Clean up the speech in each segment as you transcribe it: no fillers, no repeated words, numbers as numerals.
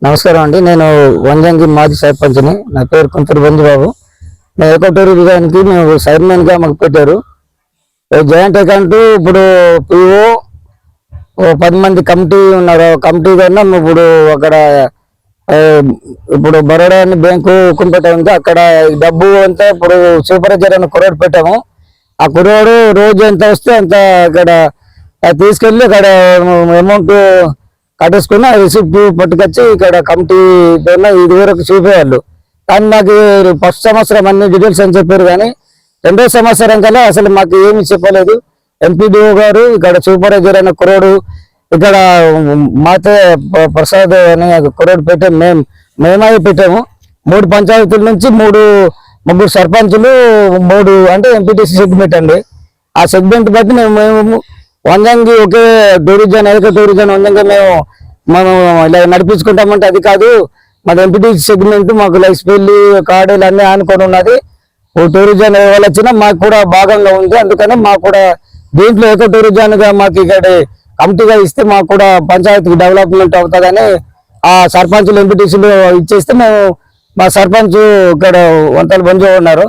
నమస్కారం అండి. నేను వంజంగి మాజీ సర్పంచ్ని. నా పేరు కుంతూరు బంధుబాబు. నేను ఏకటూరు విధానికి మేము చైర్మన్గా మాకు పెట్టారు. జాయింట్ అకౌంట్ ఇప్పుడు పిఓ 10 మంది కమిటీ ఉన్నారు. కమిటీ కన్నా ఇప్పుడు అక్కడ ఇప్పుడు బరోడా అని బ్యాంకు కుంపేట ఉంది. అక్కడ డబ్బు అంతా ఇప్పుడు సూపర్వైజర్ అని కుర్రోడు పెట్టాము. ఆ కుర్రోడు రోజు ఎంత వస్తే అంత అక్కడ తీసుకెళ్ళి అక్కడ అమౌంట్ కట్టేసుకుని రిసిప్ట్ పట్టుకొచ్చి ఇక్కడ కమిటీ ఇది వరకు చూపేవాళ్ళు. కానీ మాకు ఫస్ట్ సంవత్సరం అన్ని డీటెయిల్స్ అని చెప్పారు, కానీ 2వ సంవత్సరం కల్లా అసలు మాకు ఏమి చెప్పలేదు. ఎంపీడీఓ గారు ఇక్కడ సూపర్వైజర్ అనే కుర్రోడు ఇక్కడ మాతే ప్రసాద్ అనే కుర్రోడు పెట్టాము. మేమే పెట్టాము. 3 పంచాయతీల నుంచి 3 సర్పంచులు 3 అంటే ఎంపీటీసీ సెగ్మెంట్ అండి. ఆ సెగ్మెంట్ బట్టి మేము వంజంగి ఒకే టూరిజం ఏక టూరిజం వంజంగా మనం ఇలా నడిపించుకుంటామంటే అది కాదు. మాది ఎంపీటీసీ సెగ్మెంట్, మాకు లైస్పల్లి కాడేలు అన్నీ ఆనుకొని ఉన్నది. టూరిజం ఎవరు వచ్చినా మాకు కూడా భాగంగా ఉంది. అందుకని మాకు కూడా దీంట్లో ఏక టూరిజంగా మాకు ఇక్కడ కమిటీగా ఇస్తే మాకు కూడా పంచాయతీకి డెవలప్మెంట్ అవుతుందని ఆ సర్పంచులు ఎంపీటీసీలు ఇచ్చేస్తే మా సర్పంచ్ ఇక్కడ వంతలు బంజు ఉన్నారు.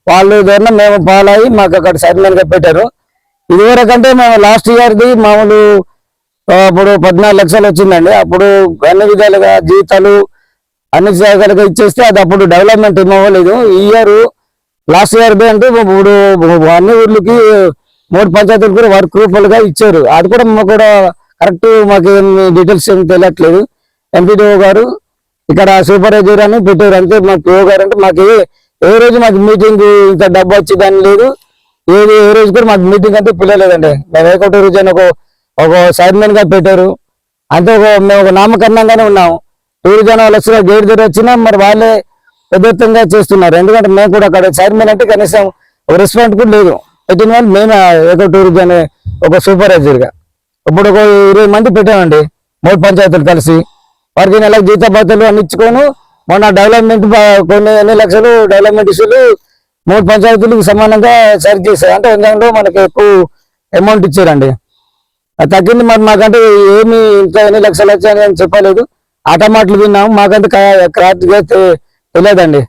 వాళ్ళు ద్వారా మేము పాలయ్యి మాకు అక్కడ చైర్మన్గా పెట్టారు. ఇదివరకంటే మేము లాస్ట్ ఇయర్ది మామూలు అప్పుడు 14 లక్షలు వచ్చిందండి. అప్పుడు అన్ని విధాలుగా జీతాలు అన్ని శాఖలుగా ఇచ్చేస్తే అది అప్పుడు డెవలప్మెంట్ ఇవ్వలేదు. ఈ ఇయర్ లాస్ట్ ఇయర్ది అంటే ఇప్పుడు అన్ని ఊర్లకి 3 పంచాయతీలు కూడా వర్క్ రూపాయలుగా ఇచ్చారు. అది కూడా మాకు కూడా కరెక్ట్ మాకు డీటెయిల్స్ ఏమి తెలియట్లేదు. ఎంపీడీఓ గారు ఇక్కడ సూపర్వైజర్ అని పెట్టారు అంతే. మా పిఓ గారు అంటే మాకు ఏ రోజు మాకు మీటింగ్ ఇంత డబ్బు వచ్చేదాన్ని లేదు. ఏ రోజు కూడా మాకు మీటింగ్ అంటే పిల్లలేదండి. మేము ఏకో టూరిజం ఒక చైర్మన్ గా పెట్టారు అంటే మేము ఒక నామకరణంగానే ఉన్నాము. టూరిజం వాళ్ళు వచ్చినా గేట్ దగ్గర వచ్చినా మరి వాళ్ళే పెద్దగా చేస్తున్నారు. ఎందుకంటే మేము కూడా అక్కడ చైర్మన్ అంటే కనీసం ఒక రెస్టారెంట్ కూడా లేదు. పెట్టిన వాళ్ళు మేము ఏకో టూరిజం ఒక సూపర్వైజర్ గా ఇప్పుడు ఒక 20 మంది పెట్టామండి. 3 పంచాయతీలు కలిసి వారికి నెలకు జీతభత్యాలు అన్ని ఇచ్చుకొని మొన్న డెవలప్మెంట్ కొన్ని ఎన్ని లక్షలు డెవలప్మెంట్ ఇష్యూలు 3 పంచాయతీలకు సమానంగా సరి చేశారు. అంటే వంజంలో మనకి ఎక్కువ అమౌంట్ ఇచ్చారండి. అది తగ్గింది. మరి మాకంటే ఏమి ఇంకా ఎన్ని లక్షలు వచ్చాయని అని చెప్పలేదు. ఆట మాటలు విన్నాము. మాకంటే క్రాఫ్ట్గా తెలియదండి.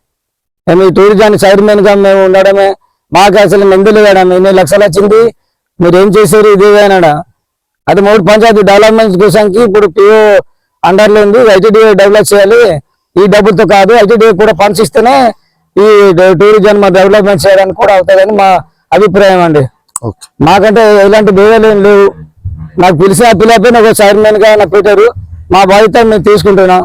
మేము ఈ టూరిజాన్ని చైర్మన్ గా మేము ఉండడమే మాకు అసలు మందులు వేయడం ఎన్ని లక్షలు వచ్చింది మీరు ఏం చేశారు ఇది అనడా. అది 3 పంచాయతీ డెవలప్మెంట్ కోసానికి ఇప్పుడు పిఓ అండర్లో ఉంది. ఐటీడీఏ డెవలప్ చేయాలి. ఈ డబ్బులతో కాదు, ఐటీడీఏ కూడా ఫండ్స్ ఇస్తేనే ఈ టూరిజం డెవలప్మెంట్ చేయడానికి కూడా అవుతుందని మా అభిప్రాయం అండి. మాకంటే ఎలాంటి దేవాలు ఏం లేవు. నాకు పిలిచిన పిల్లపైన ఒక చైర్మన్ గా నాకు పెట్టారు. మా బాధ్యత మేము తీసుకుంటున్నాం.